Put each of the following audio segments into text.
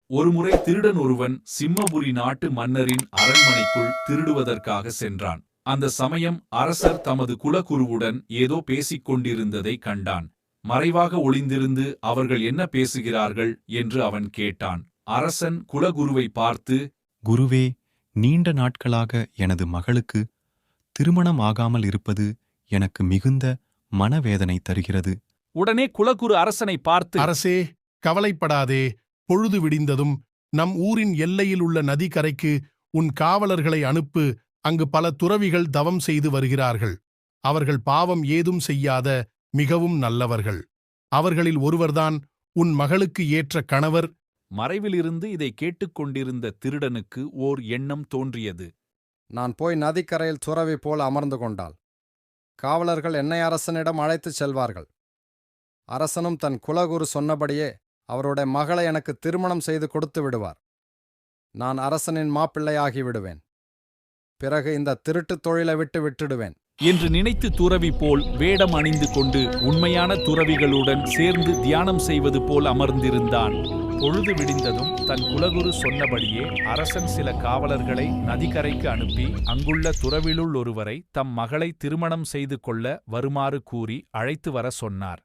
ஒருமுறை திருடன் ஒருவன் சிம்மபுரி நாட்டு மன்னரின் அரண்மனைக்குள் திருடுவதற்காக சென்றான். அந்த சமயம் அரசர் தமது குலகுருவுடன் ஏதோ பேசிக் கொண்டிருந்ததை கண்டான். மறைவாக ஒளிந்திருந்து அவர்கள் என்ன பேசுகிறார்கள் என்று அவன் கேட்டான். அரசன் குலகுருவை பார்த்து, குருவே, நீண்ட நாட்களாக எனது மகளுக்கு திருமணம் ஆகாமல் இருப்பது எனக்கு மிகுந்த மனவேதனை தருகிறது. உடனே குலகுரு அரசனை பார்த்து, அரசே, கவலைப்படாதே. பொழுது விடிந்ததும் நம் ஊரின் எல்லையில் உள்ள நதிக்கரைக்கு உன் காவலர்களை அனுப்பு. அங்கு பல துறவிகள் தவம் செய்து வருகிறார்கள். அவர்கள் பாவம் ஏதும் செய்யாத மிகவும் நல்லவர்கள். அவர்களில் ஒருவர்தான் உன் மகளுக்கு ஏற்ற கணவர். மறைவிலிருந்து இதை கேட்டுக்கொண்டிருந்த திருடனுக்கு ஓர் எண்ணம் தோன்றியது. நான் போய் நதிக்கரையில் துறவி போல் அமர்ந்து கொண்டாள். காவலர்கள் என்னை அரசனிடம் அழைத்துச் செல்வார்கள். அரசனும் தன் குலகுரு சொன்னபடியே அவருடைய மகளை எனக்கு திருமணம் செய்து கொடுத்து விடுவார். நான் அரசனின் மாப்பிள்ளையாகி விடுவேன். பிறகு இந்த திருட்டுத் தொழிலை விட்டுடுவேன் என்று நினைத்து துறவி போல் வேடம் அணிந்து கொண்டு உண்மையான துறவிகளுடன் சேர்ந்து தியானம் செய்வது போல் அமர்ந்திருந்தான். பொழுது விடிந்ததும் தன் குலகுரு சொன்னபடியே அரசன் சில காவலர்களை நதிக்கரைக்கு அனுப்பி அங்குள்ள துறவிலுள் ஒருவரை தம் மகளை திருமணம் செய்து கொள்ள வருமாறு கூறி அழைத்து வர சொன்னார்.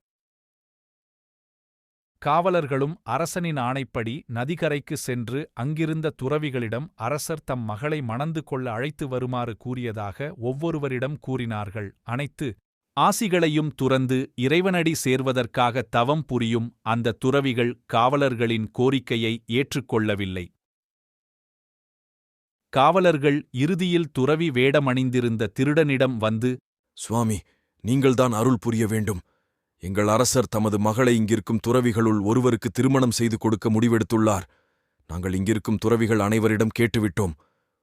காவலர்களும் அரசனின் ஆணைப்படி நதிக்கரைக்கு சென்று அங்கிருந்த துறவிகளிடம் அரசர் தம் மகளை மணந்து கொள்ள அழைத்து வருமாறு கூறியதாக ஒவ்வொருவரிடம் கூறினார்கள். அனைத்து ஆசிகளையும் துறந்து இறைவனடி சேர்வதற்காக தவம் புரியும் அந்த துறவிகள் காவலர்களின் கோரிக்கையை ஏற்றுக்கொள்ளவில்லை. காவலர்கள் இறுதியில் துறவி வேடமணிந்திருந்த திருடனிடம் வந்து, சுவாமி, நீங்கள்தான் அருள் புரிய வேண்டும். எங்கள் அரசர் தமது மகளை இங்கிருக்கும் துறவிகளுள் ஒருவருக்கு திருமணம் செய்து கொடுக்க முடிவெடுத்துள்ளார். நாங்கள் இங்கிருக்கும் துறவிகள் அனைவரிடம் கேட்டுவிட்டோம்.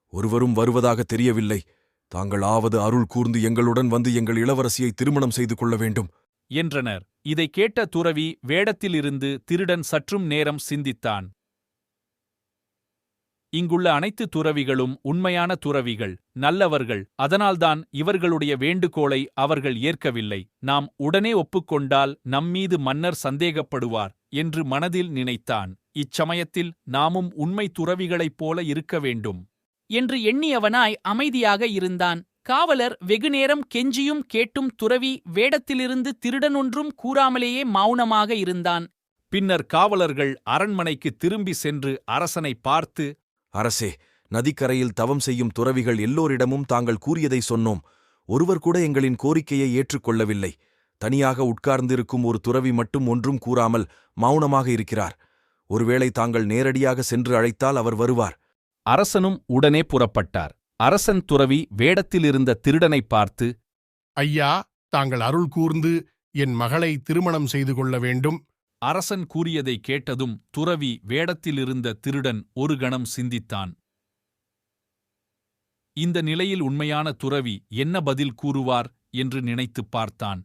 ஒருவரும் வருவதாக தெரியவில்லை. தாங்கள் ஆவது அருள் கூர்ந்து எங்களுடன் வந்து எங்கள் இளவரசியை திருமணம் செய்து கொள்ள வேண்டும் என்றனர். இதை கேட்ட துறவி வேடத்திலிருந்து திருடன் சற்றும் நேரம் சிந்தித்தான். இங்குள்ள அனைத்து துறவிகளும் உண்மையான துறவிகள், நல்லவர்கள். அதனால்தான் இவர்களுடைய வேண்டுகோளை அவர்கள் ஏற்கவில்லை. நாம் உடனே ஒப்புக்கொண்டால் நம்மீது மன்னர் சந்தேகப்படுவார் என்று மனதில் நினைத்தான். இச்சமயத்தில் நாமும் உண்மை துறவிகளைப் போல இருக்க வேண்டும் என்று எண்ணியவனாய் அமைதியாக இருந்தான். காவலர் வெகுநேரம் கெஞ்சியும் கேட்டும் துறவி வேடத்திலிருந்து திருடன் ஒன்றும் கூறாமலேயே மௌனமாக இருந்தான். பின்னர் காவலர்கள் அரண்மனைக்கு திரும்பி சென்று அரசனை பார்த்து, அரசே, நதிக்கரையில் தவம் செய்யும் துறவிகள் எல்லோரிடமும் தாங்கள் கூறியதை சொன்னோம். ஒருவர் கூட எங்களின் கோரிக்கையை ஏற்றுக்கொள்ளவில்லை. தனியாக உட்கார்ந்திருக்கும் ஒரு துறவி மட்டும் ஒன்றும் கூறாமல் மௌனமாக இருக்கிறார். ஒருவேளை தாங்கள் நேரடியாக சென்று அழைத்தால் அவர் வருவார். அரசனும் உடனே புறப்பட்டார். அரசன் துறவி வேடத்திலிருந்த திருடனை பார்த்து, ஐயா, தாங்கள் அருள் கூர்ந்து என் மகளை திருமணம் செய்து கொள்ள வேண்டும். அரசன் கூறியதை கேட்டதும் துறவி வேடத்திலிருந்த திருடன் ஒரு கணம் சிந்தித்தான். இந்த நிலையில் உண்மையான துறவி என்ன பதில் கூறுவார் என்று நினைத்துப் பார்த்தான்.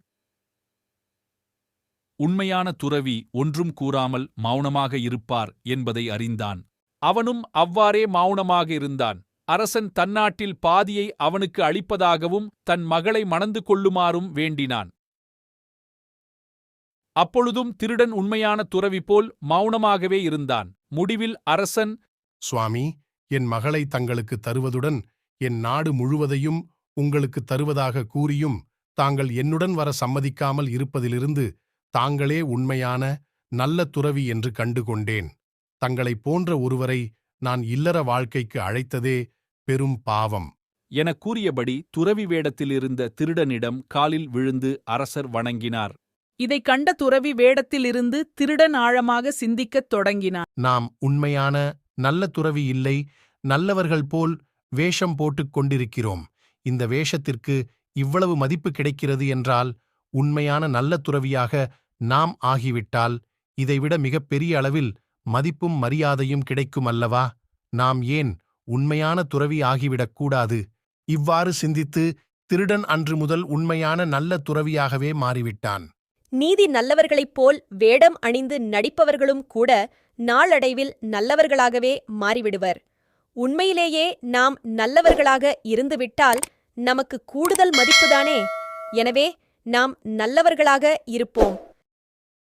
உண்மையான துறவி ஒன்றும் கூறாமல் மௌனமாக இருப்பார் என்பதை அறிந்தான். அவனும் அவ்வாறே மௌனமாக இருந்தான். அரசன் தன்னாட்டில் பாதியை அவனுக்கு அளிப்பதாகவும் தன் மகளை மணந்து கொள்ளுமாறும் வேண்டினான். அப்பொழுதும் திருடன் உண்மையான துறவி போல் மௌனமாகவே இருந்தான். முடிவில் அரசன், சுவாமி, என் மகளை தங்களுக்கு தருவதுடன் என் நாடு முழுவதையும் உங்களுக்கு தருவதாக கூறியும் தாங்கள் என்னுடன் வர சம்மதிக்காமல் இருப்பதிலிருந்து தாங்களே உண்மையான நல்ல துறவி என்று கண்டுகொண்டேன். தங்களைப் போன்ற ஒருவரை நான் இல்லற வாழ்க்கைக்கு அழைத்ததே பெரும் பாவம் எனக் கூறியபடி துறவி வேடத்திலிருந்த திருடனிடம் காலில் விழுந்து அரசர் வணங்கினார். இதைக் கண்ட துறவி வேடத்திலிருந்து திருடன் ஆழமாக சிந்திக்கத் தொடங்கினான். நாம் உண்மையான நல்ல துறவி இல்லை, நல்லவர்கள் போல் வேஷம் போட்டுக் கொண்டிருக்கிறோம். இந்த வேஷத்திற்கு இவ்வளவு மதிப்பு கிடைக்கிறது என்றால் உண்மையான நல்ல துறவியாக நாம் ஆகிவிட்டால் இதைவிட மிகப் பெரிய அளவில் மதிப்பும் மரியாதையும் கிடைக்கும் அல்லவா? நாம் ஏன் உண்மையான துறவி ஆகிவிடக்கூடாது? இவ்வாறு சிந்தித்து திருடன் அன்று முதல் உண்மையான நல்ல துறவியாகவே மாறிவிட்டான். நீதி நல்லவர்களைப் போல் வேடம் அணிந்து நடிப்பவர்களும் கூட நாளடைவில் நல்லவர்களாகவே மாறிவிடுவர். உண்மையிலேயே நாம் நல்லவர்களாக இருந்துவிட்டால் நமக்கு கூடுதல் மதிப்புதானே. எனவே நாம் நல்லவர்களாக இருப்போம்.